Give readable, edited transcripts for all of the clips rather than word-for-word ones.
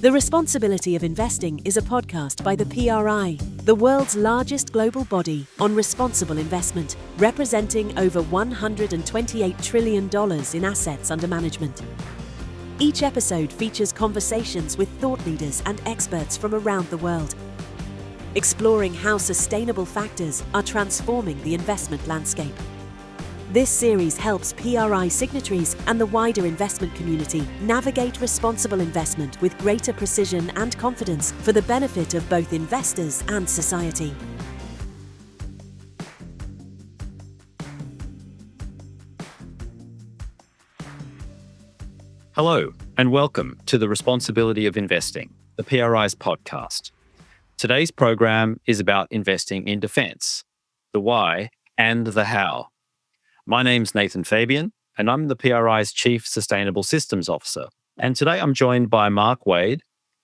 The Responsibility of Investing is a podcast by the PRI, the world's largest global body on responsible investment, representing over $128 trillion in assets under management. Each episode features conversations with thought leaders and experts from around the world, exploring how sustainable factors are transforming the investment landscape. This series helps PRI signatories and the wider investment community navigate responsible investment with greater precision and confidence for the benefit of both investors and society. Hello, and welcome to the Responsibility of Investing, the PRI's podcast. Today's program is about investing in defence, the why and the how. My name's Nathan Fabian, and I'm the PRI's Chief Sustainable Systems Officer. And today I'm joined by Mark Wade,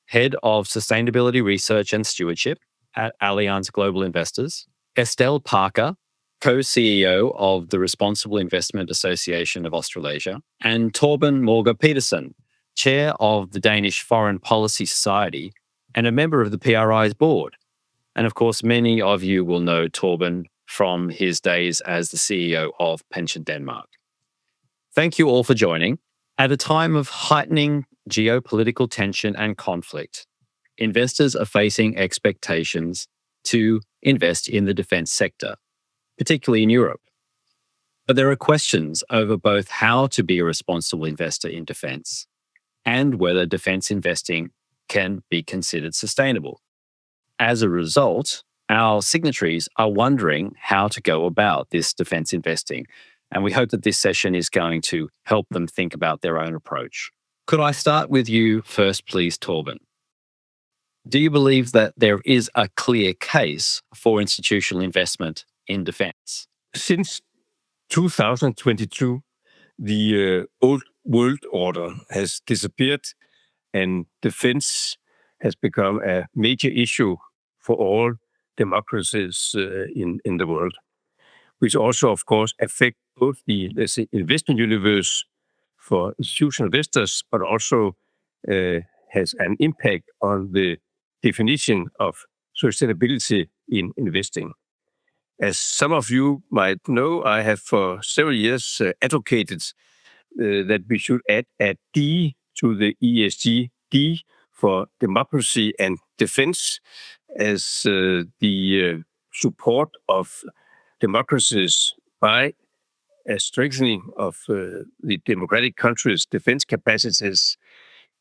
Head of Sustainability Research and Stewardship at Allianz Global Investors, Estelle Parker, Co-CEO of the Responsible Investment Association of Australasia, and Torben Möger Pedersen, Chair of the Danish Foreign Policy Society and a member of the PRI's board. And of course, many of you will know Torben from his days as the CEO of PensionDanmark. Thank you all for joining. At a time of heightening geopolitical tension and conflict, investors are facing expectations to invest in the defence sector, particularly in Europe. But there are questions over both how to be a responsible investor in defence and whether defence investing can be considered sustainable. As a result, our signatories are wondering how to go about this defence investing, and we hope that this session is going to help them think about their own approach. Could I start with you first, please, Torben? Do you believe that there is a clear case for institutional investment in defence? Since 2022, the old world order has disappeared and defence has become a major issue for all democracies in the world, which also, of course, affect both the, investment universe for institutional investors, but also has an impact on the definition of sustainability in investing. As some of you might know, I have for several years advocated that we should add a D to the ESG, D for democracy and defense, as the support of democracies by a strengthening of the democratic countries' defense capacities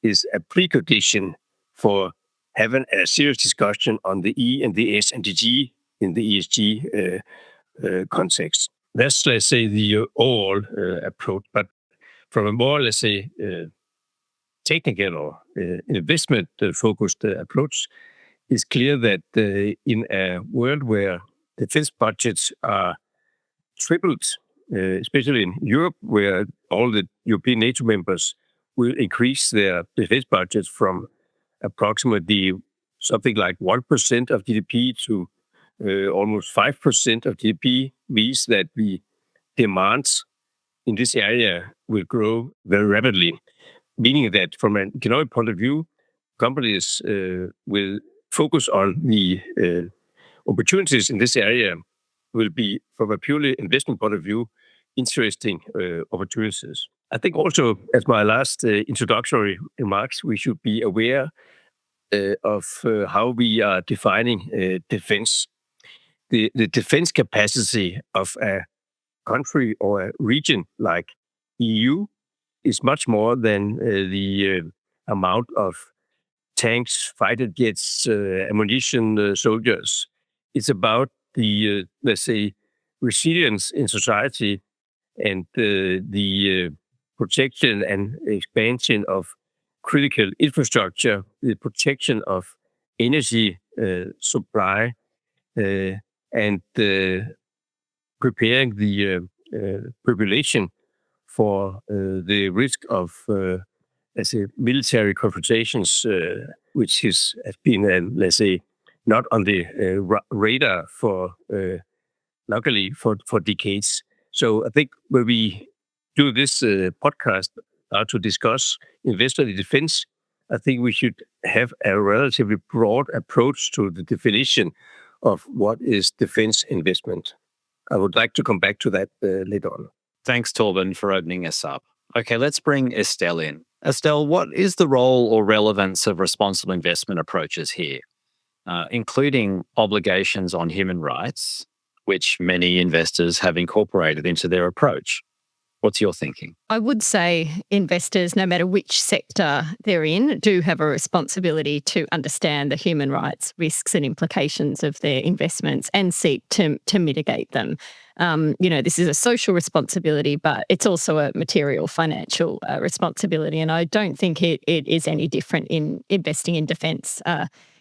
is a precondition for having a serious discussion on the E and the S and the G in the ESG context. That's, let's say, the overall approach. But from a more, let's say, technical or investment-focused approach, it's clear that in a world where defense budgets are tripled, especially in Europe, where all the European NATO members will increase their defense budgets from approximately something like 1% of GDP to almost 5% of GDP, means that the demands in this area will grow very rapidly, meaning that from an economic point of view, companies will focus on the opportunities in this area will be, from a purely investment point of view, interesting opportunities. I think also, as my last introductory remarks, we should be aware of how we are defining defense. The defense capacity of a country or a region like EU is much more than the amount of tanks, fighter jets, ammunition, soldiers. It's about the, let's say, resilience in society and the protection and expansion of critical infrastructure, the protection of energy supply, and preparing the population for the risk of, let's say, military confrontations, which has been, let's say, not on the radar for, luckily, for decades. So I think when we do this podcast to discuss investor defense, I think we should have a relatively broad approach to the definition of what is defense investment. I would like to come back to that later on. Thanks, Torben, for opening us up. Okay, let's bring Estelle in. Estelle, what is the role or relevance of responsible investment approaches here, including obligations on human rights, which many investors have incorporated into their approach? What's your thinking? I would say investors, no matter which sector they're in, do have a responsibility to understand the human rights risks and implications of their investments and seek to mitigate them. This is a social responsibility, but it's also a material financial responsibility. And I don't think it is any different in investing in defence.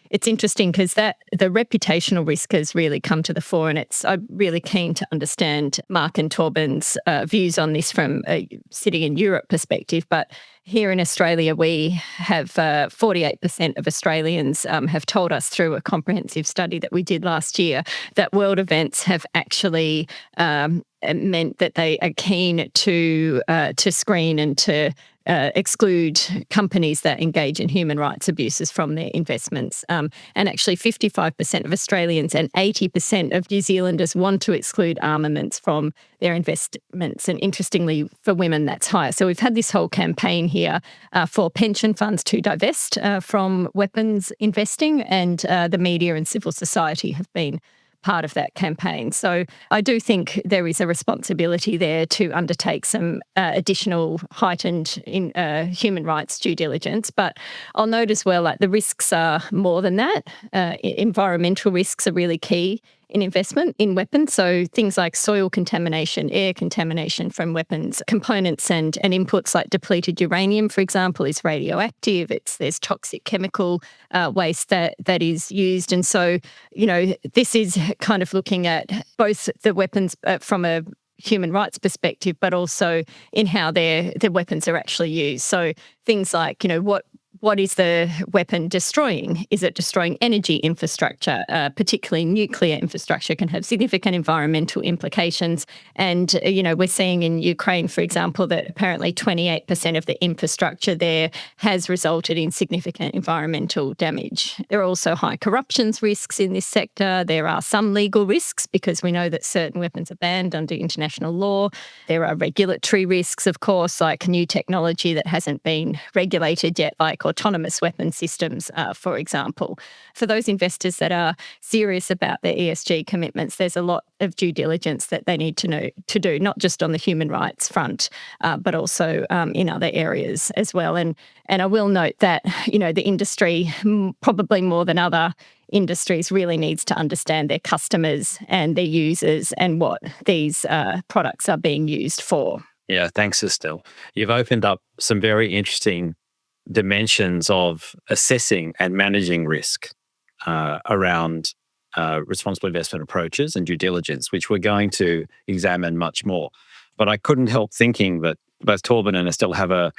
It's interesting because the reputational risk has really come to the fore, and I'm really keen to understand Mark and Torben's views on this from a sitting in Europe perspective. But here in Australia, we have 48% of Australians have told us through a comprehensive study that we did last year that world events have actually meant that they are keen to screen and to exclude companies that engage in human rights abuses from their investments. And actually 55% of Australians and 80% of New Zealanders want to exclude armaments from their investments. And interestingly, for women, that's higher. So we've had this whole campaign here for pension funds to divest from weapons investing, and the media and civil society have been part of that campaign. So I do think there is a responsibility there to undertake some additional heightened human rights due diligence. But I'll note as well, the risks are more than that. Environmental risks are really key in investment in weapons. So things like soil contamination, air contamination from weapons components and inputs like depleted uranium, for example, is radioactive. There's toxic chemical waste that is used. And so, this is kind of looking at both the weapons from a human rights perspective, but also in how their weapons are actually used. So things like, what is the weapon destroying? Is it destroying energy infrastructure? Particularly nuclear infrastructure can have significant environmental implications. And, we're seeing in Ukraine, for example, that apparently 28% of the infrastructure there has resulted in significant environmental damage. There are also high corruption risks in this sector. There are some legal risks because we know that certain weapons are banned under international law. There are regulatory risks, of course, like new technology that hasn't been regulated yet, like autonomous weapon systems, for example. For those investors that are serious about their ESG commitments, there's a lot of due diligence that they need to do, not just on the human rights front, but also in other areas as well. And I will note that, the industry, probably more than other industries, really needs to understand their customers and their users and what these products are being used for. Yeah, thanks, Estelle. You've opened up some very interesting dimensions of assessing and managing risk around responsible investment approaches and due diligence, which we're going to examine much more. But I couldn't help thinking that both Torben and Estelle have a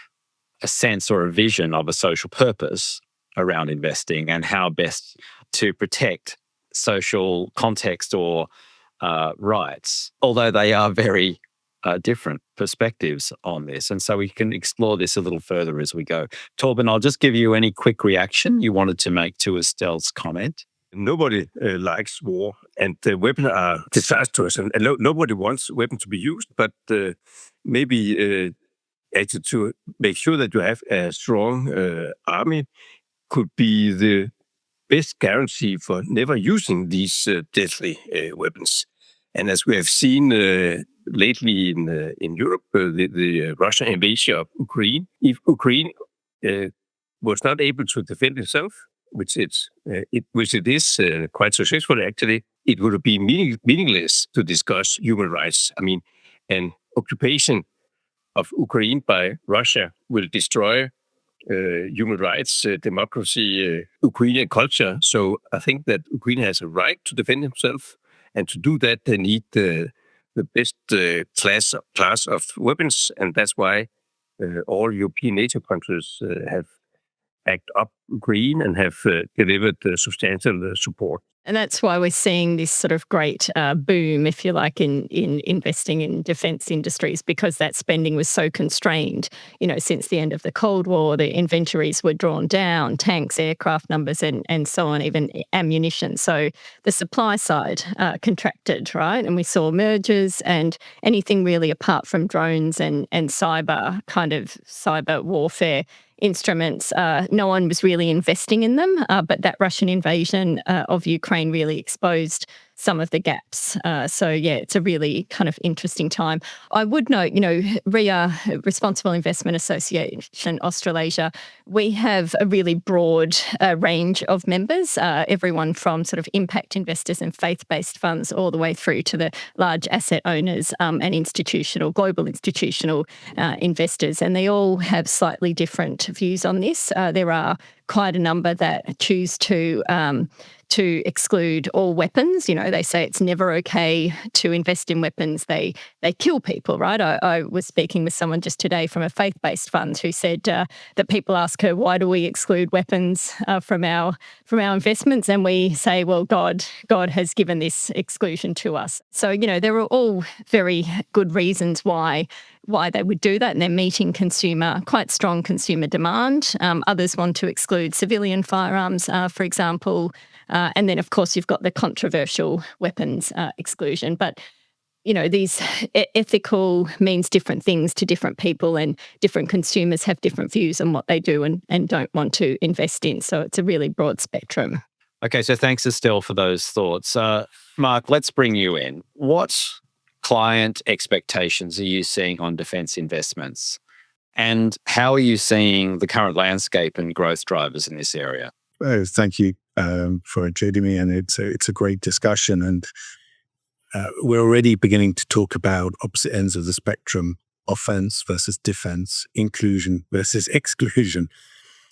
sense or a vision of a social purpose around investing and how best to protect social context or rights, although they are very different perspectives on this. And so we can explore this a little further as we go. Torben, I'll just give you any quick reaction you wanted to make to Estelle's comment. Nobody likes war, and weapons are disastrous, and nobody wants weapons to be used, but maybe actually to make sure that you have a strong army could be the best guarantee for never using these deadly weapons. And as we have seen lately in Europe, the Russian invasion of Ukraine, if Ukraine was not able to defend itself, which it is quite successfully actually, it would be meaningless to discuss human rights. I mean, an occupation of Ukraine by Russia will destroy human rights, democracy, Ukrainian culture. So I think that Ukraine has a right to defend himself. And to do that, they need the best class of weapons. And that's why all European NATO countries have backed up Ukraine and have delivered substantial support. And that's why we're seeing this sort of great boom, if you like, in investing in defence industries, because that spending was so constrained. Since the end of the Cold War, the inventories were drawn down, tanks, aircraft numbers, and so on, even ammunition. So the supply side contracted, right? And we saw mergers and anything really apart from drones and cyber warfare instruments. No one was really investing in them, but that Russian invasion of Ukraine really exposed some of the gaps. It's a really kind of interesting time. I would note, RIA, Responsible Investment Association Australasia, we have a really broad range of members, everyone from sort of impact investors and faith-based funds all the way through to the large asset owners and global institutional investors. And they all have slightly different views on this. There are quite a number that choose to exclude all weapons. They say it's never okay to invest in weapons. They kill people, right? I was speaking with someone just today from a faith-based fund who said that people ask her, why do we exclude weapons from our investments? And we say, well, God has given this exclusion to us. So, there are all very good reasons why they would do that, and they're meeting quite strong consumer demand. Others want to exclude civilian firearms, for example. And then, of course, you've got the controversial weapons exclusion. But, these ethical means different things to different people, and different consumers have different views on what they do and don't want to invest in. So it's a really broad spectrum. Okay, so thanks, Estelle, for those thoughts. Mark, let's bring you in. What client expectations are you seeing on defence investments? And how are you seeing the current landscape and growth drivers in this area? Oh, thank you for inviting me, and it's a great discussion. And we're already beginning to talk about opposite ends of the spectrum: offense versus defense, inclusion versus exclusion.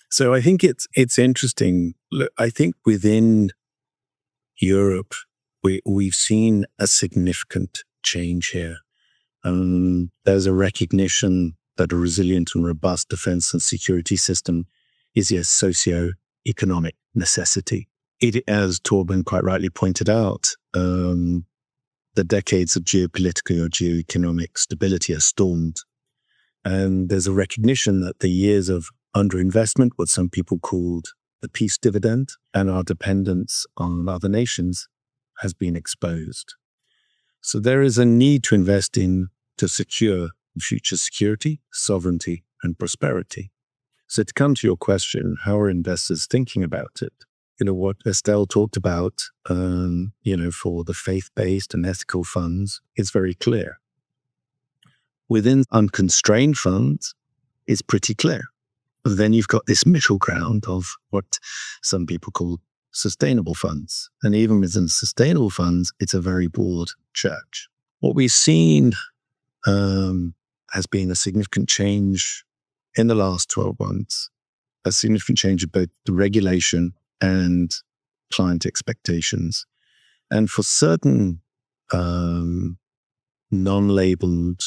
So I think it's interesting. Look, I think within Europe, we've seen a significant change here. There's a recognition that a resilient and robust defense and security system is a socio-economic necessity. It, as Torben quite rightly pointed out, the decades of geopolitical or geoeconomic stability are stormed. And there's a recognition that the years of underinvestment, what some people called the peace dividend, and our dependence on other nations has been exposed. So there is a need to invest in to secure future security, sovereignty, and prosperity. So to come to your question, how are investors thinking about it? What Estelle talked about, for the faith-based and ethical funds, is very clear. Within unconstrained funds, it's pretty clear. Then you've got this middle ground of what some people call sustainable funds. And even within sustainable funds, it's a very broad church. What we've seen has been a significant change in the last 12 months, a significant change of both the regulation and client expectations. And for certain non-labeled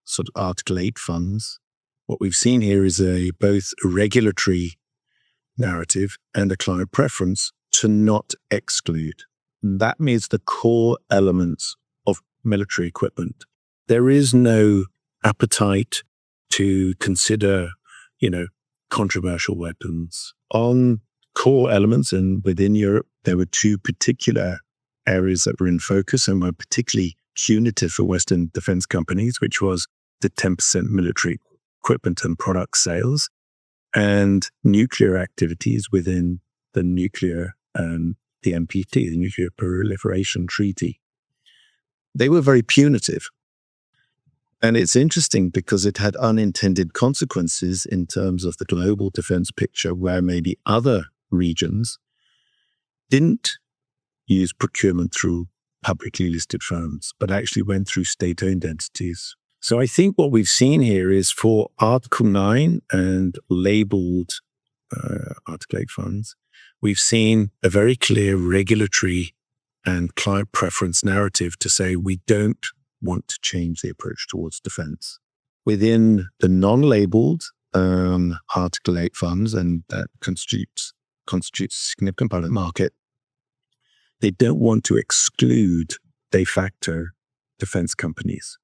sort of Article 8 funds, what we've seen here is both a regulatory narrative and a client preference to not exclude. That means the core elements of military equipment. There is no appetite to consider, controversial weapons. On core elements, and within Europe, there were two particular areas that were in focus and were particularly punitive for Western defense companies, which was the 10% military equipment and product sales and nuclear activities within the nuclear, the NPT, the Nuclear Proliferation Treaty. They were very punitive. And it's interesting because it had unintended consequences in terms of the global defense picture, where maybe other regions didn't use procurement through publicly listed firms, but actually went through state-owned entities. So I think what we've seen here is for Article 9 and labeled Article 8 funds, we've seen a very clear regulatory and client preference narrative to say we don't want to change the approach towards defense. Within the non-labeled Article 8 funds, and that constitutes a significant part of the market, they don't want to exclude de facto defense companies.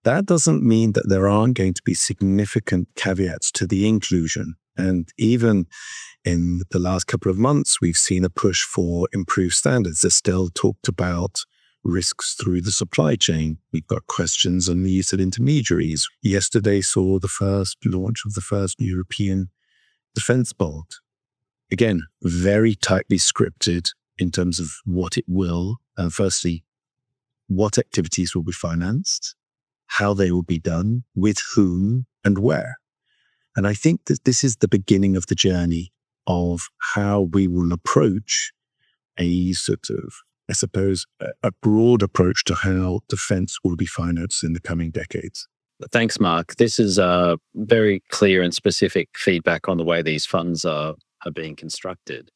That doesn't mean that there aren't going to be significant caveats to the inclusion. And even in the last couple of months, we've seen a push for improved standards. Estelle talked about risks through the supply chain. We've got questions on the use of intermediaries. Yesterday saw the first launch of the first European defense bond. Again, very tightly scripted in terms of what it will. Firstly, what activities will be financed, how they will be done, with whom, and where. And I think that this is the beginning of the journey of how we will approach a sort of, I suppose, a broad approach to how defense will be financed in the coming decades. Thanks, Mark. This is very clear and specific feedback on the way these funds are being constructed.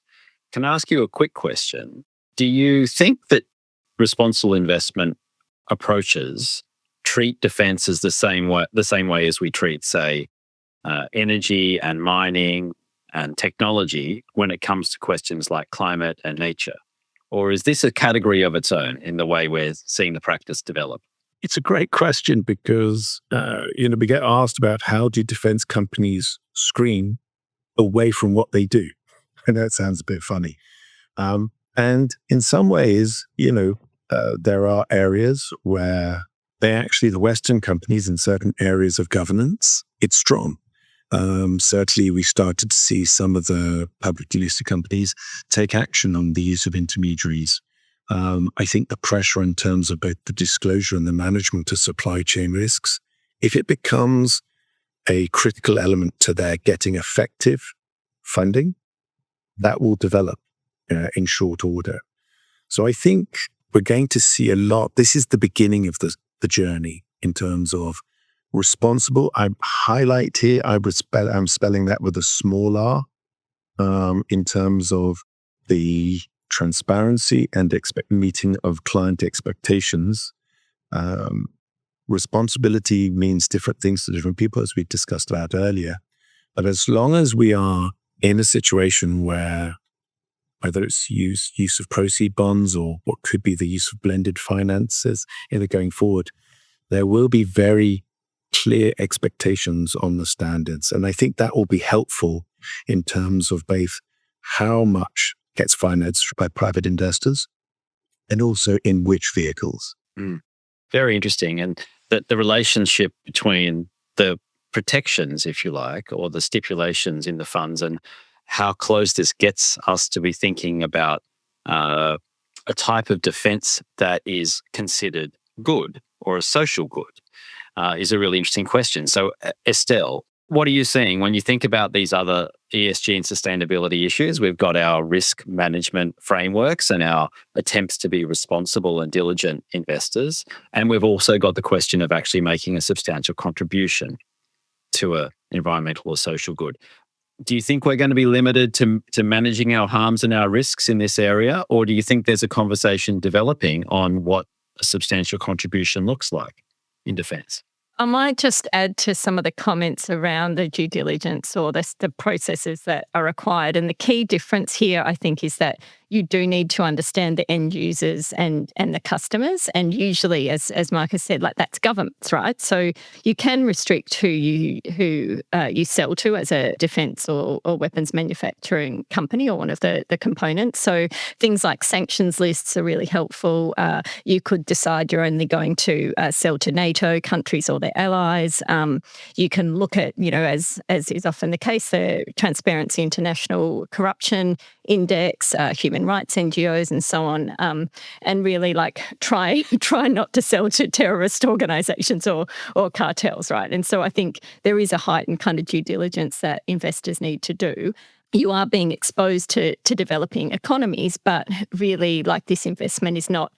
Can I ask you a quick question? Do you think that responsible investment approaches treat defense as the same way as we treat, say, energy and mining and technology when it comes to questions like climate and nature? Or is this a category of its own in the way we're seeing the practice develop? It's a great question because, we get asked about how do defense companies screen away from what they do. I know it sounds a bit funny. And in some ways, there are areas where the Western companies in certain areas of governance, it's strong. Certainly, we started to see some of the publicly listed companies take action on the use of intermediaries. I think the pressure in terms of both the disclosure and the management of supply chain risks, if it becomes a critical element to their getting effective funding, that will develop in short order. So I think we're going to see a lot. This is the beginning of the journey in terms of responsible. I highlight here, I'm spelling that with a small r, in terms of the transparency and meeting of client expectations. Responsibility means different things to different people, as we discussed about earlier. But as long as we are in a situation where whether it's use of proceed bonds or what could be the use of blended finances going forward, there will be very clear expectations on the standards. And I think that will be helpful in terms of both how much gets financed by private investors and also in which vehicles. Very interesting. And the relationship between the protections, if you like, or the stipulations in the funds and how close this gets us to be thinking about a type of defense that is considered good or a social good is a really interesting question. So, Estelle, what are you seeing when you think about these other ESG and sustainability issues? We've got our risk management frameworks and our attempts to be responsible and diligent investors. And we've also got the question of actually making a substantial contribution to an environmental or social good. Do you think we're going to be limited to managing our harms and our risks in this area? Or do you think there's a conversation developing on what a substantial contribution looks like in defence? I might just add to some of the comments around the due diligence or the processes that are required. And the key difference here, I think, is that you do need to understand the end users and the customers. And usually, as Marcus said, that's governments, right? So you can restrict who you sell to as a defence or weapons manufacturing company or one of the components. So things like sanctions lists are really helpful. You could decide you're only going to sell to NATO countries or their allies. You can look at, as is often the case, the Transparency International Corruption Index, human rights NGOs and so on, and really try not to sell to terrorist organisations or cartels, right? And so I think there is a heightened kind of due diligence that investors need to do. You are being exposed to developing economies, but really this investment is not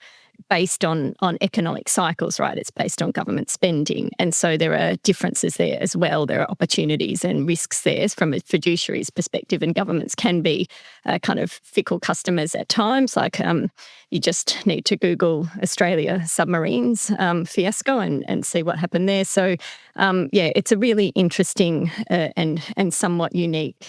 based on economic cycles, right? It's based on government spending. And so there are differences there as well. There are opportunities and risks there from a fiduciary's perspective, and governments can be kind of fickle customers at times. You just need to Google Australia submarines fiasco and see what happened there. So, it's a really interesting and somewhat unique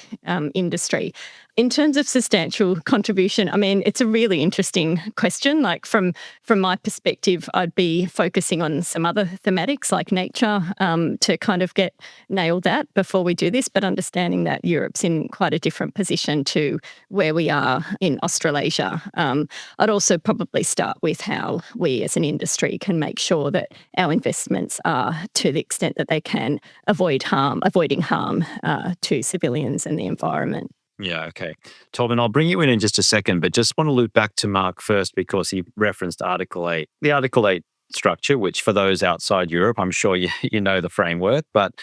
industry. In terms of substantial contribution, I mean, it's a really interesting question. Like from my perspective, I'd be focusing on some other thematics like nature to kind of get nailed at before we do this, but understanding that Europe's in quite a different position to where we are in Australasia. I'd also probably start with how we as an industry can make sure that our investments are, to the extent that they can, avoiding harm to civilians and the environment. Yeah, okay. Torben, I'll bring you in just a second, but just want to loop back to Mark first because he referenced Article 8. The Article 8 structure, which for those outside Europe, I'm sure you know the framework, but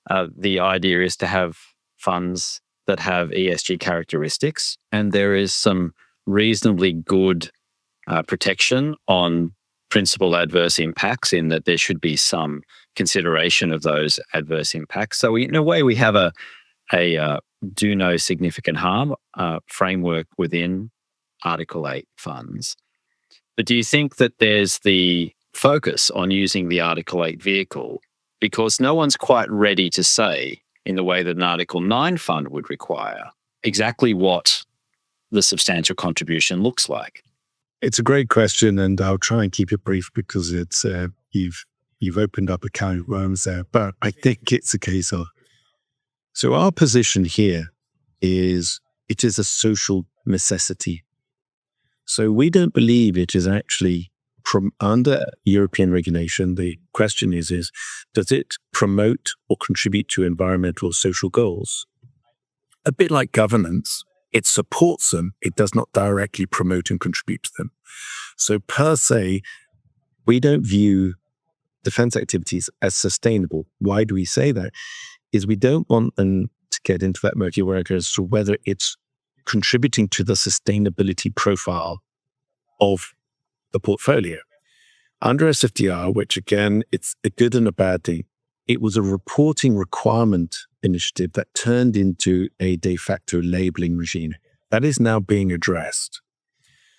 the idea is to have funds that have ESG characteristics, and there is some reasonably good protection on principal adverse impacts in that there should be some consideration of those adverse impacts. So in a way, we have a do no significant harm framework within Article 8 funds. But do you think that there's the focus on using the Article 8 vehicle because no one's quite ready to say, in the way that an Article 9 fund would require, exactly what the substantial contribution looks like? It's a great question, and I'll try and keep it brief because it's you've opened up a can of worms there. But I think it's a case of, so our position here is it is a social necessity. So we don't believe it is actually from under European regulation. The question is does it promote or contribute to environmental or social goals? A bit like governance, it supports them. It does not directly promote and contribute to them. So per se, we don't view defense activities as sustainable. Why do we say that? Is we don't want them to get into that murky work as to whether it's contributing to the sustainability profile of the portfolio. Under SFDR, which again, it's a good and a bad thing, it was a reporting requirement initiative that turned into a de facto labeling regime. That is now being addressed.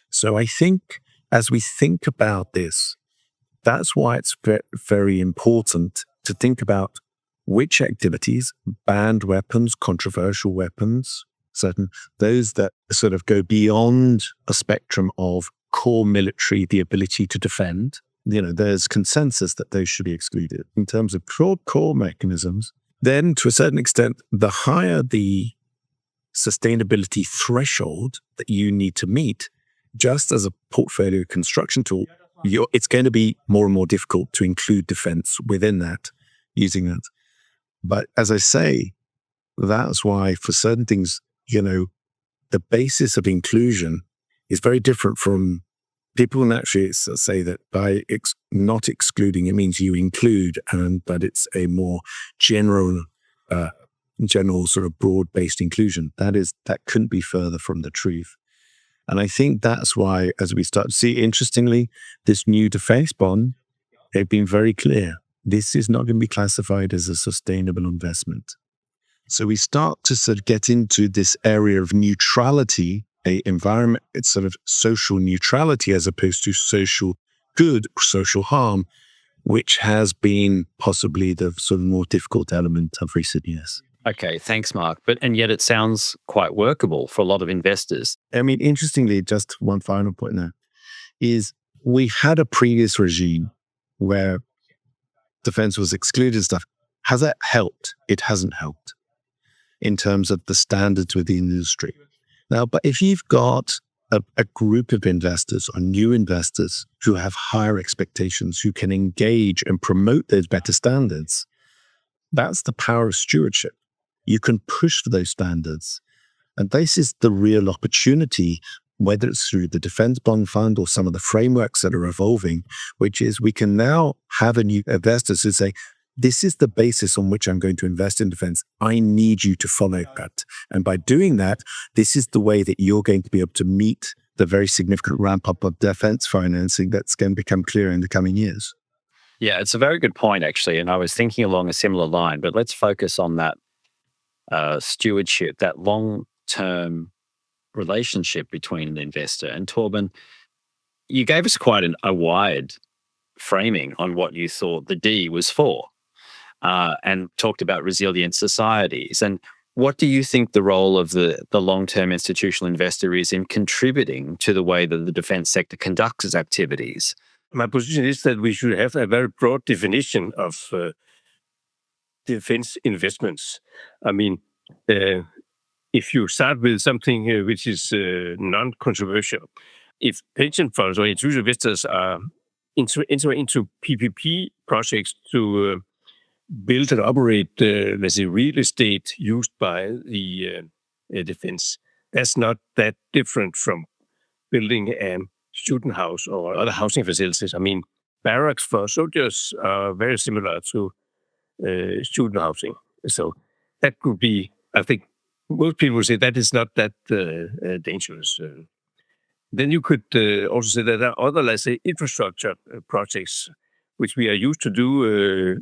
So I think as we think about this, that's why it's very important to think about which activities, banned weapons, controversial weapons, those that sort of go beyond a spectrum of core military, the ability to defend. There's consensus that those should be excluded. In terms of core mechanisms, then to a certain extent, the higher the sustainability threshold that you need to meet, just as a portfolio construction tool, it's going to be more and more difficult to include defense within that, using that. But as I say, that's why for certain things, the basis of inclusion is very different from people naturally say that by not excluding, it means you include, but it's a more general sort of broad-based inclusion. That couldn't be further from the truth. And I think that's why, as we start to see, interestingly, this new defense bond, they've been very clear. This is not going to be classified as a sustainable investment. So we start to sort of get into this area of neutrality, environment, it's sort of social neutrality as opposed to social good, social harm, which has been possibly the sort of more difficult element of recent years. Okay, thanks, Mark. And yet it sounds quite workable for a lot of investors. I mean, interestingly, just one final point now, is we had a previous regime where defense was excluded and stuff. Has that helped? It hasn't helped in terms of the standards within the industry. Now, but if you've got a group of investors or new investors who have higher expectations, who can engage and promote those better standards, that's the power of stewardship. You can push for those standards. And this is the real opportunity, whether it's through the Defense Bond Fund or some of the frameworks that are evolving, which is we can now have a new investors who say, this is the basis on which I'm going to invest in defense. I need you to follow that. And by doing that, this is the way that you're going to be able to meet the very significant ramp up of defense financing that's going to become clear in the coming years. Yeah, it's a very good point, actually. And I was thinking along a similar line, but let's focus on that stewardship, that long-term relationship between an investor. And Torben, you gave us quite a wide framing on what you thought the D was for, and talked about resilient societies. And what do you think the role of the long-term institutional investor is in contributing to the way that the defense sector conducts its activities? My position is that we should have a very broad definition of defense investments. I mean, if you start with something which is non-controversial, if pension funds or institutional investors are entering into PPP projects to build and operate, let's say, real estate used by the defense, that's not that different from building a student house or other housing facilities. I mean, barracks for soldiers are very similar to student housing. So that could be, I think, most people would say that is not that dangerous. Then you could also say that there are other, let's say, infrastructure projects which we are used to do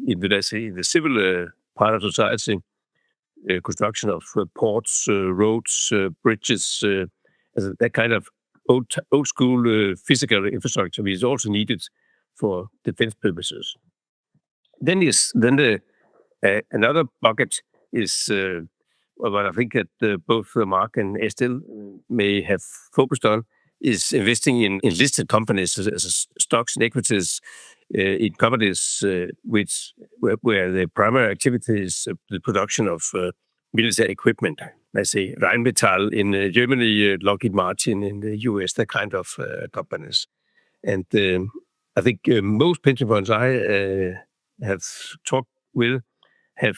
in the, let's say, in the civil part of society, construction of ports, roads, bridges, that kind of old school physical infrastructure is also needed for defense purposes. Then another bucket is what I think that both Mark and Estelle may have focused on, is investing in listed companies as stocks and equities in companies where the primary activity is the production of military equipment. Let's say Rheinmetall in Germany, Lockheed Martin in the US, that kind of companies. And I think most pension funds I have talked with have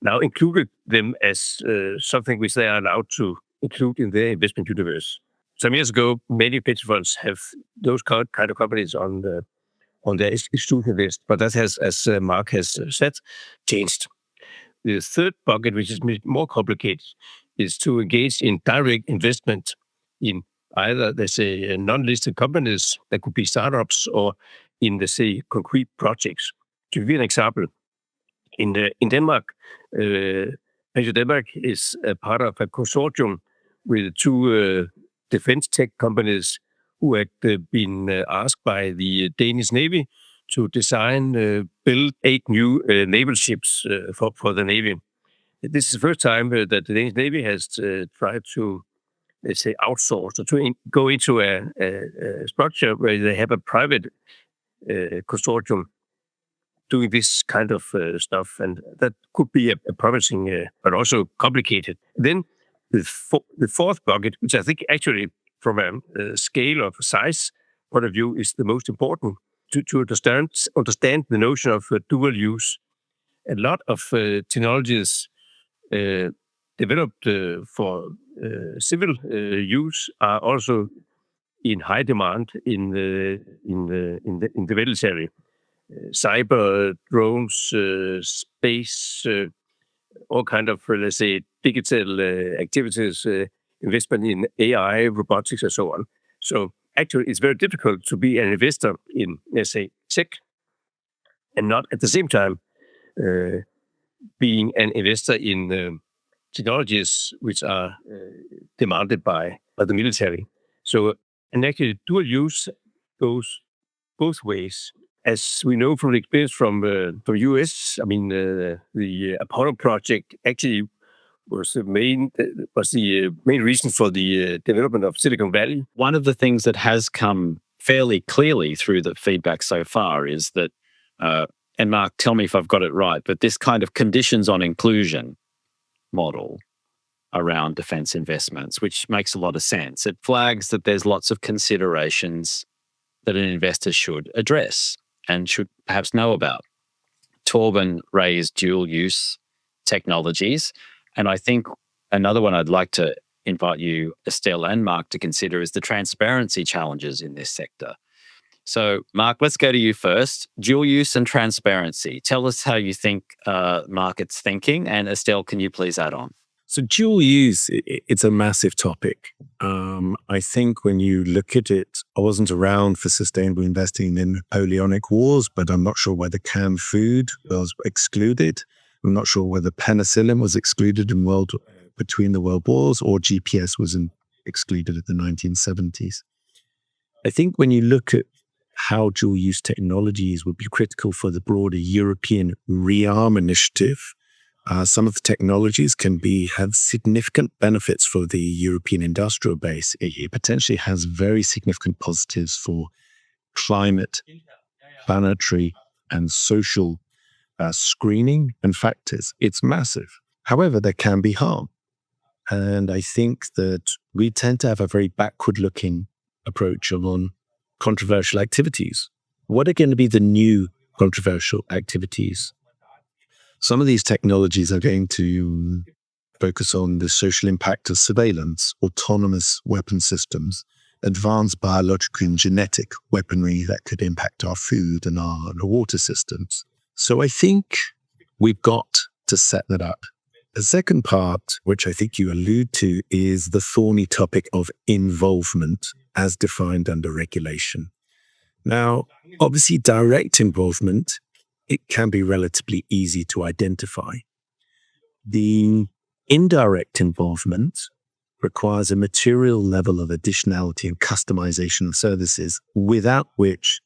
now included them as something which they are allowed to include in their investment universe. Some years ago, many pension funds have those kind of companies on their exclusion list, but that has, as Mark has said, changed. The third bucket, which is more complicated, is to engage in direct investment in either, let's say, non-listed companies that could be startups or in, let's say, concrete projects. To give you an example, in Denmark, PensionDanmark is a part of a consortium with two defense tech companies who had been asked by the Danish Navy to design, build 8 new naval ships for the Navy. This is the first time that the Danish Navy has tried to, let's say, outsource or to go into a structure where they have a private consortium doing this kind of stuff. And that could be a promising, but also complicated. Then the fourth bucket, which I think actually from a scale of size point of view is the most important, to understand the notion of dual use. A lot of technologies developed for civil use are also in high demand in the military. Cyber, drones, space, all kind of, let's say, digital activities, investment in AI, robotics, and so on. So actually, it's very difficult to be an investor in, let's say, tech, and not at the same time being an investor in technologies which are demanded by the military. So, and actually, dual use goes both ways. As we know from the experience from US, I mean, the Apollo project actually was the main reason for the development of Silicon Valley. One of the things that has come fairly clearly through the feedback so far is that, and Mark, tell me if I've got it right, but this kind of conditions on inclusion model around defense investments, which makes a lot of sense. It flags that there's lots of considerations that an investor should address and should perhaps know about. Torben raised dual use technologies. And I think another one I'd like to invite you, Estelle and Mark, to consider is the transparency challenges in this sector. So, Mark, let's go to you first. Dual use and transparency. Tell us how you think market's thinking. And Estelle, can you please add on? So dual use, it's a massive topic. I think when you look at it, I wasn't around for sustainable investing in Napoleonic Wars, but I'm not sure whether canned food was excluded. I'm not sure whether penicillin was excluded between the world wars, or GPS was excluded in the 1970s. I think when you look at how dual use technologies would be critical for the broader European rearm initiative, Some of the technologies can have significant benefits for the European industrial base. It potentially has very significant positives for climate, planetary, and social screening and factors. It's massive. However, there can be harm. And I think that we tend to have a very backward-looking approach on controversial activities. What are going to be the new controversial activities? Some of these technologies are going to focus on the social impact of surveillance, autonomous weapon systems, advanced biological and genetic weaponry that could impact our food and our water systems. So I think we've got to set that up. The second part, which I think you allude to, is the thorny topic of involvement as defined under regulation. Now, obviously, direct involvement, it can be relatively easy to identify. The indirect involvement requires a material level of additionality and customization of services without which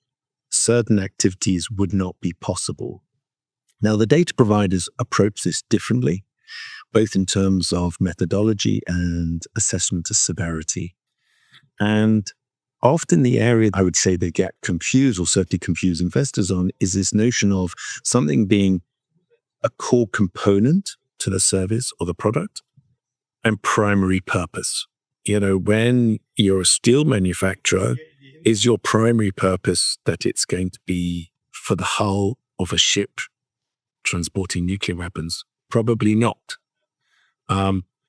certain activities would not be possible. Now, the data providers approach this differently, both in terms of methodology and assessment of severity. And often the area I would say they get confused, or certainly confuse investors on, is this notion of something being a core component to the service or the product and primary purpose. When you're a steel manufacturer, is your primary purpose that it's going to be for the hull of a ship transporting nuclear weapons? Probably not.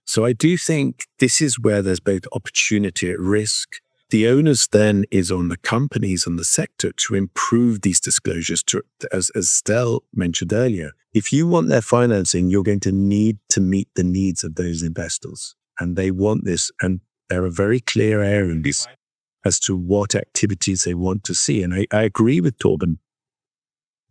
So I do think this is where there's both opportunity at risk. The onus then is on the companies and the sector to improve these disclosures. As Estelle mentioned earlier, if you want their financing, you're going to need to meet the needs of those investors. And they want this. And there are very clear areas as to what activities they want to see. And I agree with Torben.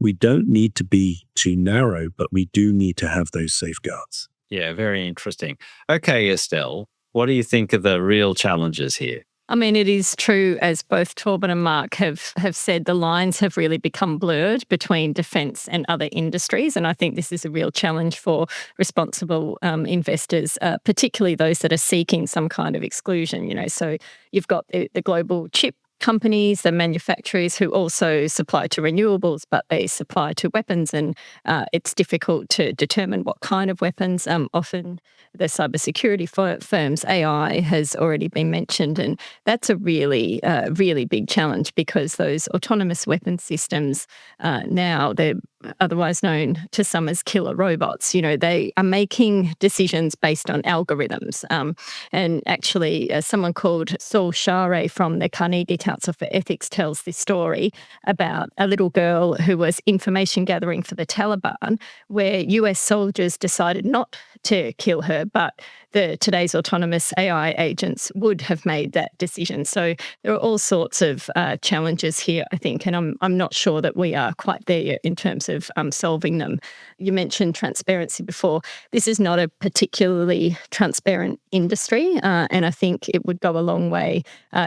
We don't need to be too narrow, but we do need to have those safeguards. Yeah, very interesting. Okay, Estelle, what do you think are the real challenges here? I mean, it is true, as both Torben and Mark have said, the lines have really become blurred between defence and other industries. And I think this is a real challenge for responsible investors, particularly those that are seeking some kind of exclusion. So you've got the global chip companies, the manufacturers who also supply to renewables, but they supply to weapons, and it's difficult to determine what kind of weapons. Often the cybersecurity firms, AI has already been mentioned, and that's a really, really big challenge because those autonomous weapon systems now, they're otherwise known to some as killer robots. They are making decisions based on algorithms. And actually, someone called Saul Share from the Carnegie Council for Ethics tells this story about a little girl who was information gathering for the Taliban, where US soldiers decided not to kill her, but today's autonomous AI agents would have made that decision. So there are all sorts of challenges here, I think, and I'm not sure that we are quite there yet in terms of solving them. You mentioned transparency before. This is not a particularly transparent industry, and I think it would go a long way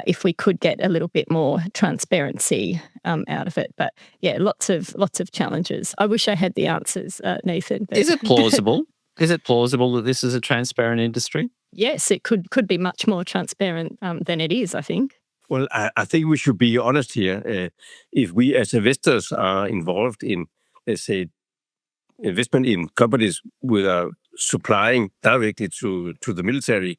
if we could get a little bit more transparency out of it. But yeah, lots of challenges. I wish I had the answers, Nathan. Is it plausible? Is it plausible that this is a transparent industry? Yes, it could be much more transparent than it is, I think. Well, I think we should be honest here. If we as investors are involved in, let's say, investment in companies which are supplying directly to the military,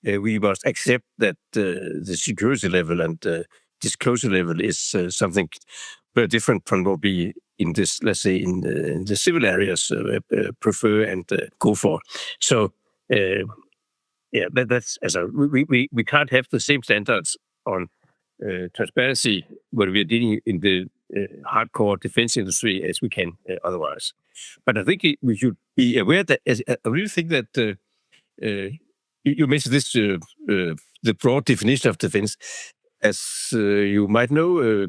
we must accept that the security level and disclosure level is something very different from what we in this, let's say, in the civil areas prefer and go for. So, that's as we can't have the same standards on transparency when we're dealing in the hardcore defense industry as we can otherwise. But I think we should be aware that I really think that you mentioned this the broad definition of defense. As you might know,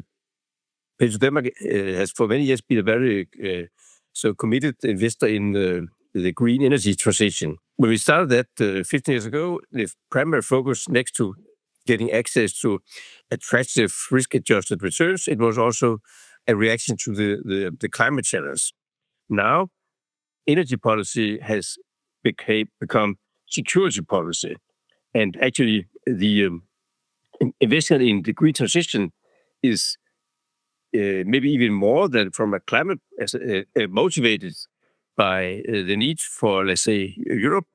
PensionDanmark has for many years been a very committed investor in the green energy transition. When we started that 15 years ago, the primary focus, next to getting access to attractive risk-adjusted returns, it was also a reaction to the climate challenge. Now, energy policy has become security policy. And actually, the investment in the green transition is maybe even more than from a climate motivated by the need for, let's say, Europe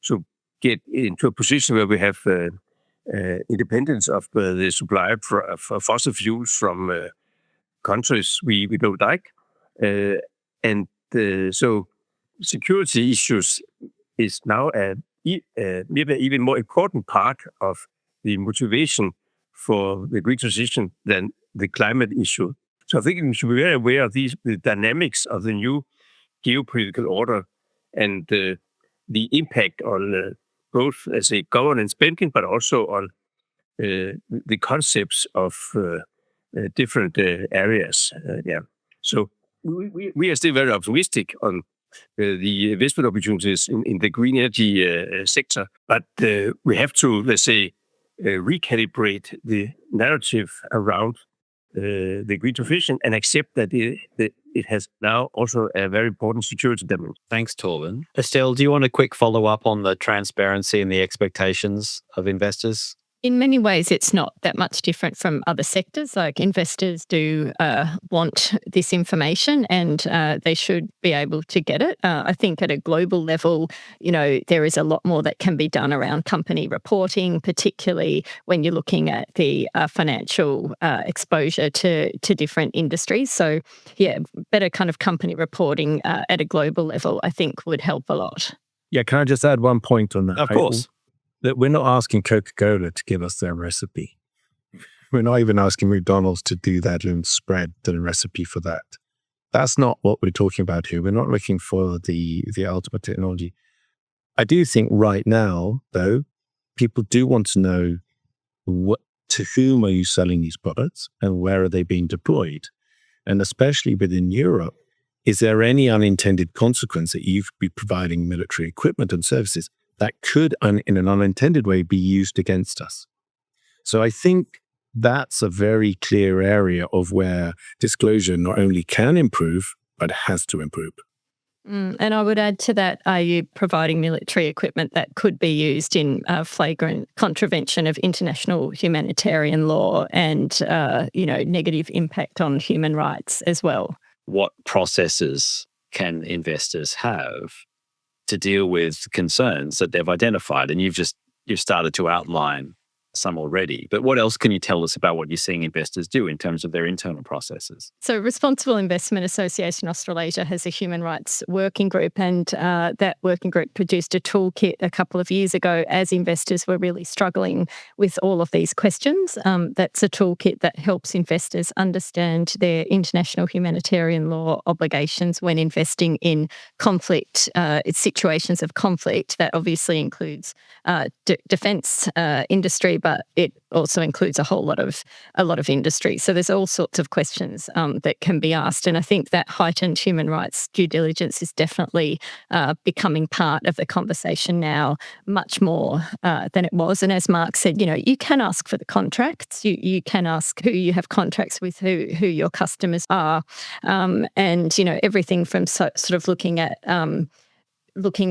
to get into a position where we have independence of the supply of fossil fuels from countries we don't like. So security issues is now maybe an even more important part of the motivation for the green transition than the climate issue. So I think we should be very aware of the dynamics of the new geopolitical order and the impact on both, let's say, government spending, but also on the concepts of different areas. So we are still very optimistic on the investment opportunities in the green energy sector, but we have to, let's say, recalibrate the narrative around the green transition and accept that it has now also a very important security dimension. Thanks, Torben. Estelle, do you want a quick follow-up on the transparency and the expectations of investors? In many ways, it's not that much different from other sectors. Like investors do want this information and they should be able to get it. I think at a global level, there is a lot more that can be done around company reporting, particularly when you're looking at the financial exposure to different industries. So, better kind of company reporting at a global level, I think would help a lot. Yeah, can I just add one point on that? Of course. That we're not asking Coca-Cola to give us their recipe. We're not even asking McDonald's to do that and spread the recipe for that. That's not what we're talking about here. We're not looking for the ultimate technology. I do think right now, though, people do want to know to whom are you selling these products and where are they being deployed? And especially within Europe, is there any unintended consequence that you've been providing military equipment and services that could, in an unintended way, be used against us? So I think that's a very clear area of where disclosure not only can improve, but has to improve. And I would add to that, are you providing military equipment that could be used in flagrant contravention of international humanitarian law and, negative impact on human rights as well? What processes can investors have to deal with concerns that they've identified? And you've started to outline some already. But what else can you tell us about what you're seeing investors do in terms of their internal processes? So Responsible Investment Association Australasia has a human rights working group, and that working group produced a toolkit a couple of years ago as investors were really struggling with all of these questions. That's a toolkit that helps investors understand their international humanitarian law obligations when investing in conflict, situations of conflict. That obviously includes defence industry, but it also includes a lot of industry. So there's all sorts of questions that can be asked. And I think that heightened human rights due diligence is definitely becoming part of the conversation now, much more than it was. And as Mark said, you can ask for the contracts. You can ask who you have contracts with, who your customers are, and everything from sort of looking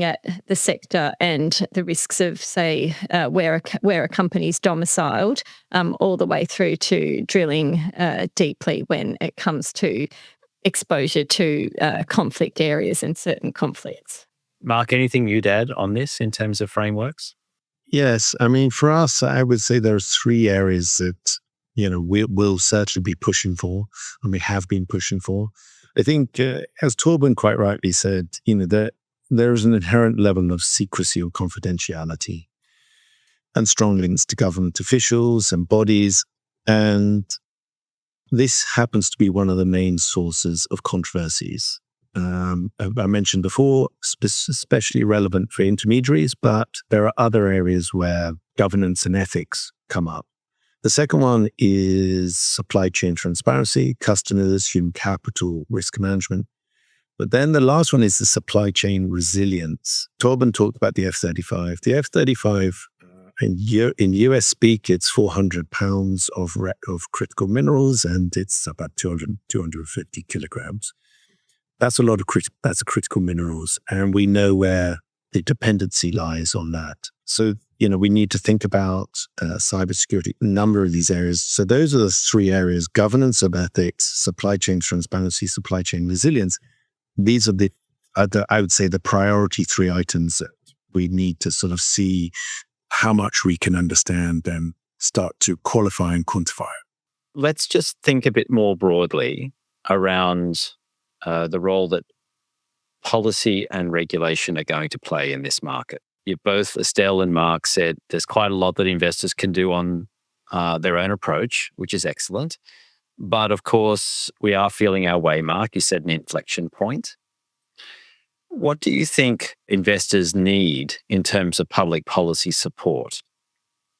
at the sector and the risks of, say, where a company's domiciled, all the way through to drilling deeply when it comes to exposure to conflict areas and certain conflicts. Mark, anything you'd add on this in terms of frameworks? Yes. I mean, for us, I would say there are three areas that, we'll certainly be pushing for, and we have been pushing for. I think, as Torben quite rightly said, that there is an inherent level of secrecy or confidentiality and strong links to government officials and bodies. And this happens to be one of the main sources of controversies. I mentioned before, especially relevant for intermediaries, but there are other areas where governance and ethics come up. The second one is supply chain transparency, customers, human capital, risk management. But then the last one is the supply chain resilience. Torben talked about the F-35. The F-35, in US speak, it's 400 pounds of critical minerals, and it's about 250 kilograms. That's a lot of that's critical minerals, and we know where the dependency lies on that. So, we need to think about cybersecurity, a number of these areas. So those are the three areas: governance of ethics, supply chain transparency, supply chain resilience. These are I would say, the priority three items that we need to sort of see how much we can understand and start to qualify and quantify. Let's just think a bit more broadly around the role that policy and regulation are going to play in this market. Both Estelle and Mark said there's quite a lot that investors can do on their own approach, which is excellent. But of course, we are feeling our way, Mark. You said an inflection point. What do you think investors need in terms of public policy support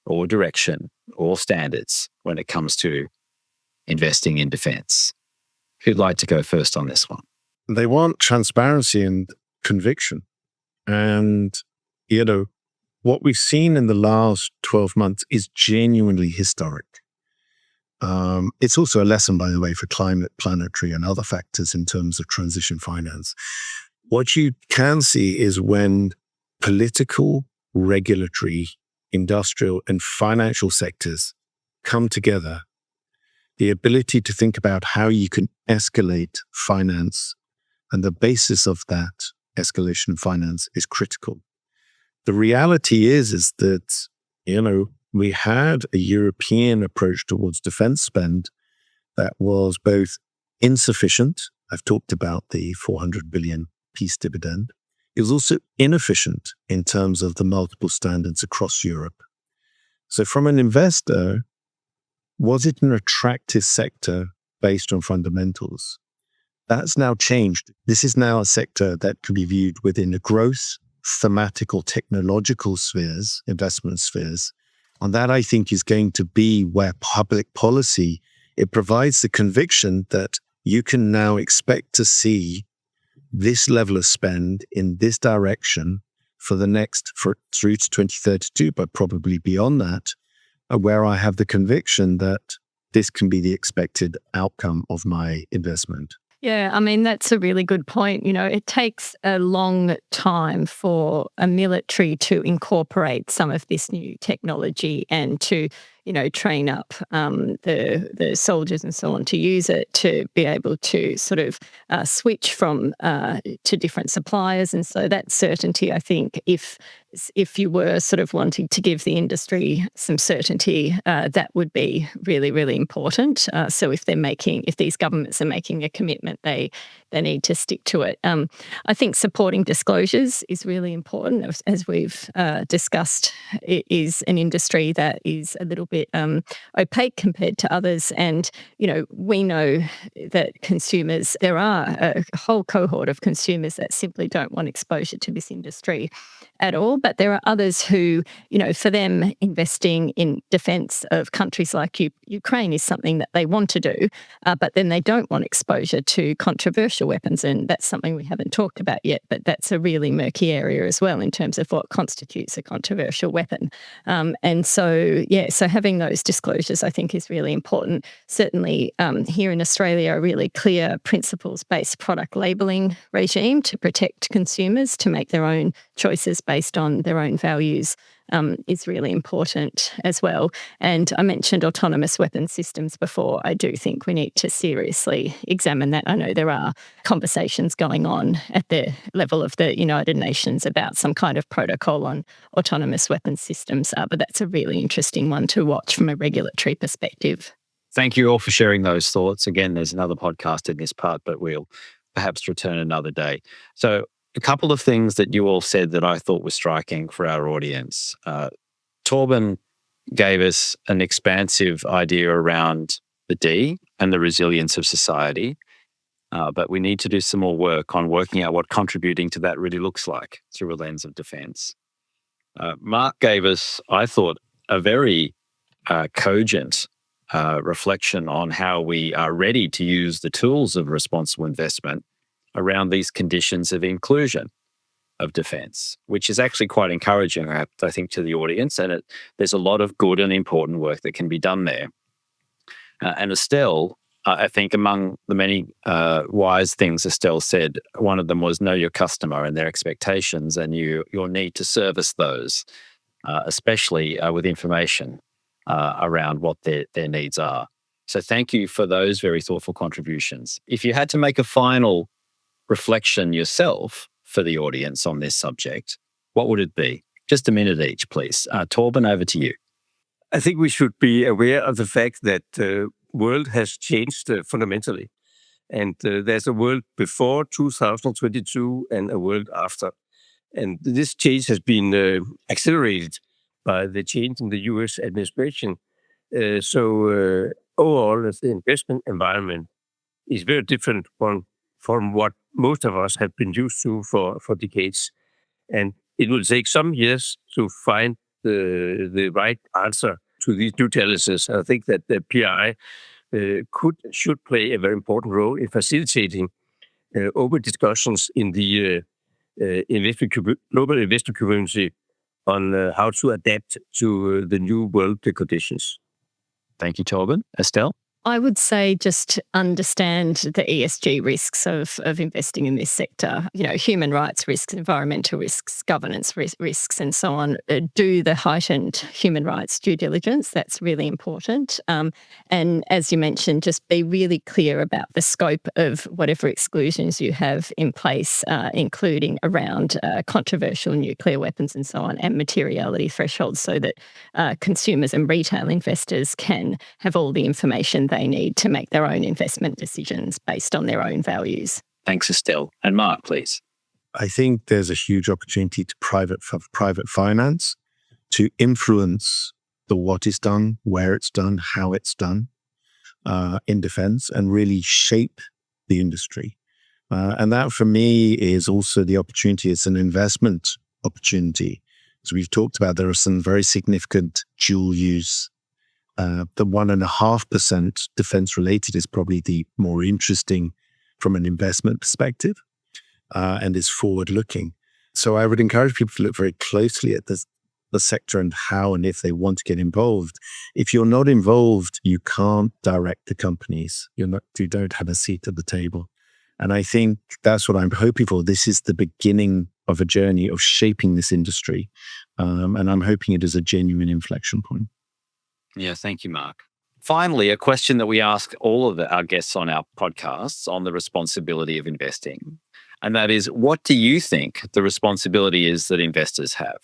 or direction or standards when it comes to investing in defence? Who'd like to go first on this one? They want transparency and conviction. And, what we've seen in the last 12 months is genuinely historic. It's also a lesson, by the way, for climate, planetary, and other factors in terms of transition finance. What you can see is when political, regulatory, industrial, and financial sectors come together, the ability to think about how you can escalate finance and the basis of that escalation of finance is critical. The reality is that, we had a European approach towards defense spend that was both insufficient. I've talked about the 400 billion peace dividend. It was also inefficient in terms of the multiple standards across Europe. So from an investor, was it an attractive sector based on fundamentals? That's now changed. This is now a sector that can be viewed within the growth, thematic or technological spheres, investment spheres. And that, I think, is going to be where public policy, it provides the conviction that you can now expect to see this level of spend in this direction for through to 2032, but probably beyond that, where I have the conviction that this can be the expected outcome of my investment. Yeah, I mean, that's a really good point. It takes a long time for a military to incorporate some of this new technology and to, train up the soldiers and so on to use it, to be able to sort of switch from to different suppliers. And so that certainty, I think, if you were sort of wanting to give the industry some certainty, that would be really, really important. So if these governments are making a commitment, they need to stick to it. I think supporting disclosures is really important. As we've discussed, it is an industry that is a little bit opaque compared to others. And, we know that consumers, there are a whole cohort of consumers that simply don't want exposure to this industry at all. But there are others who, for them, investing in defence of countries like Ukraine is something that they want to do, but then they don't want exposure to controversial weapons. And that's something we haven't talked about yet, but that's a really murky area as well in terms of what constitutes a controversial weapon. And so having those disclosures, I think, is really important. Certainly here in Australia, a really clear principles-based product labelling regime to protect consumers to make their own choices based on their own values is really important as well. And I mentioned autonomous weapon systems before. I do think we need to seriously examine that. I know there are conversations going on at the level of the United Nations about some kind of protocol on autonomous weapon systems, but that's a really interesting one to watch from a regulatory perspective. Thank you all for sharing those thoughts. Again, there's another podcast in this part, but we'll perhaps return another day. So a couple of things that you all said that I thought were striking for our audience. Torben gave us an expansive idea around the D and the resilience of society, but we need to do some more work on working out what contributing to that really looks like through a lens of defence. Mark gave us, I thought, a very cogent reflection on how we are ready to use the tools of responsible investment around these conditions of inclusion of defence, which is actually quite encouraging, I think, to the audience. And there's a lot of good and important work that can be done there. And Estelle I think among the many wise things Estelle said, one of them was know your customer and their expectations and your need to service those, especially with information around what their needs are. So thank you for those very thoughtful contributions. If you had to make a final reflection yourself for the audience on this subject, what would it be? Just a minute each, please. Torben, over to you. I think we should be aware of the fact that the world has changed fundamentally. And there's a world before 2022 and a world after. And this change has been accelerated by the change in the US administration. So overall, the investment environment is very different from what most of us have been used to for decades. And it will take some years to find the right answer to these new challenges. I think that the PRI should play a very important role in facilitating open discussions in the global investment community on how to adapt to the new world conditions. Thank you, Torben. Estelle? I would say just understand the ESG risks of investing in this sector. You know, human rights risks, environmental risks, governance risks, and so on. Do the heightened human rights due diligence. That's really important. And as you mentioned, just be really clear about the scope of whatever exclusions you have in place, including around controversial nuclear weapons and so on, and materiality thresholds, so that consumers and retail investors can have all the information they need to make their own investment decisions based on their own values. Thanks, Estelle. And Mark, please. I think there's a huge opportunity to private finance to influence the what is done, where it's done, how it's done in defense, and really shape the industry. And that for me is also the opportunity. It's an investment opportunity. As we've talked about, there are some very significant dual use. The 1.5% defense related is probably the more interesting from an investment perspective and is forward looking. So I would encourage people to look very closely at the sector and how and if they want to get involved. If you're not involved, you can't direct the companies. You don't have a seat at the table. And I think that's what I'm hoping for. This is the beginning of a journey of shaping this industry. And I'm hoping it is a genuine inflection point. Yeah, thank you, Mark. Finally, a question that we ask all of our guests on our podcasts on the responsibility of investing. And that is, what do you think the responsibility is that investors have?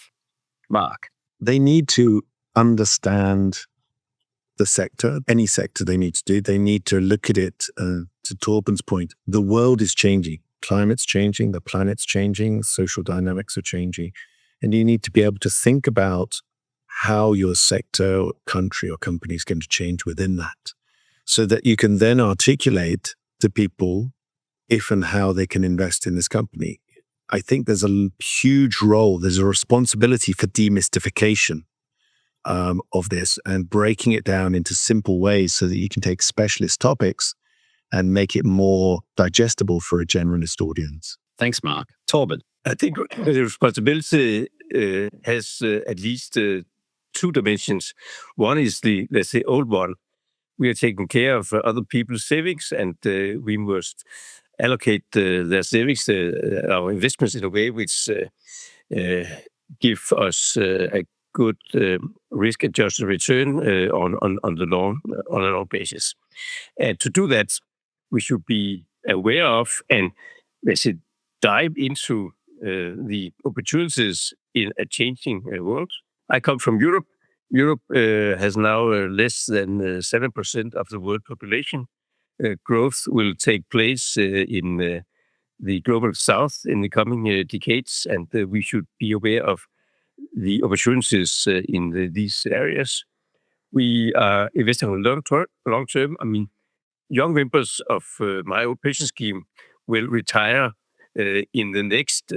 Mark? They need to understand the sector, any sector they need to do. They need to look at it, to Torben's point, the world is changing. Climate's changing, the planet's changing, social dynamics are changing. And you need to be able to think about how your sector or country or company is going to change within that, so that you can then articulate to people if and how they can invest in this company. I think there's a huge role, there's a responsibility for demystification of this and breaking it down into simple ways so that you can take specialist topics and make it more digestible for a generalist audience. Thanks, Mark. Torben? I think the responsibility has at least two dimensions. One is the, let's say, old one. We are taking care of other people's savings, and we must allocate their savings, our investments, in a way which give us a good risk-adjusted return on the long on a long basis. And to do that, we should be aware of and, let's say, dive into the opportunities in a changing world. I come from Europe. Europe has now less than 7% of the world population. Growth will take place in the global south in the coming decades, and we should be aware of the opportunities in these areas. We are investing on long term. I mean, young members of my old pension scheme will retire in the next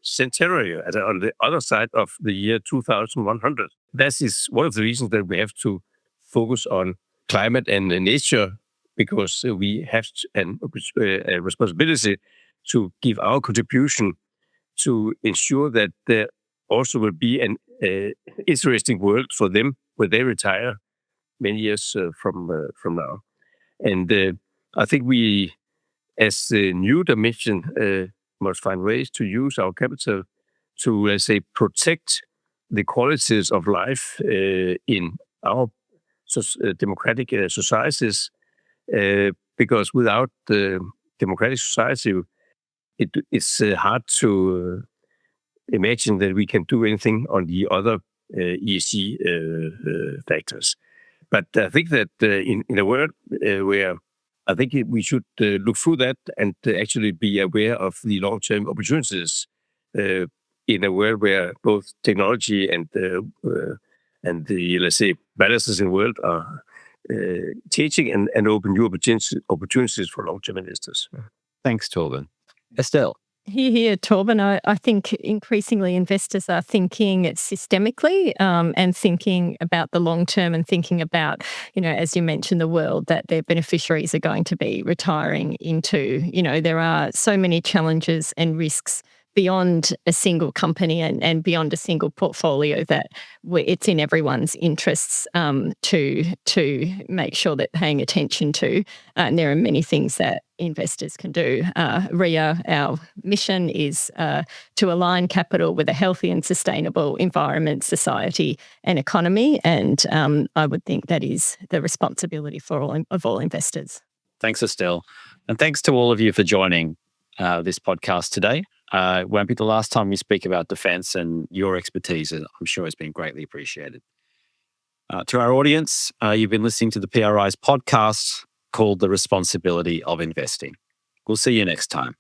century, on the other side of the year 2100. That is one of the reasons that we have to focus on climate and nature, because we have a responsibility to give our contribution to ensure that there also will be an interesting world for them when they retire many years from now. And I think we, as a new dimension, must find ways to use our capital to, let's say, protect the qualities of life in our democratic societies, because without the democratic society, it's hard to imagine that we can do anything on the other ESG factors. But I think that in a world where I think we should look through that and actually be aware of the long-term opportunities in a world where both technology and the, let's say, balances in the world are changing and open new opportunities for long-term investors. Thanks, Torben. Estelle. Here, Torben, I think increasingly investors are thinking systemically and thinking about the long term and thinking about, as you mentioned, the world that their beneficiaries are going to be retiring into. There are so many challenges and risks beyond a single company and beyond a single portfolio that it's in everyone's interests to make sure they're paying attention to. And there are many things that investors can do. RIA, our mission is to align capital with a healthy and sustainable environment, society and economy. And I would think that is the responsibility of all investors. Thanks, Estelle. And thanks to all of you for joining this podcast today. It won't be the last time we speak about defence, and your expertise, I'm sure, has been greatly appreciated. To our audience, you've been listening to the PRI's podcast called The Responsibility of Investing. We'll see you next time.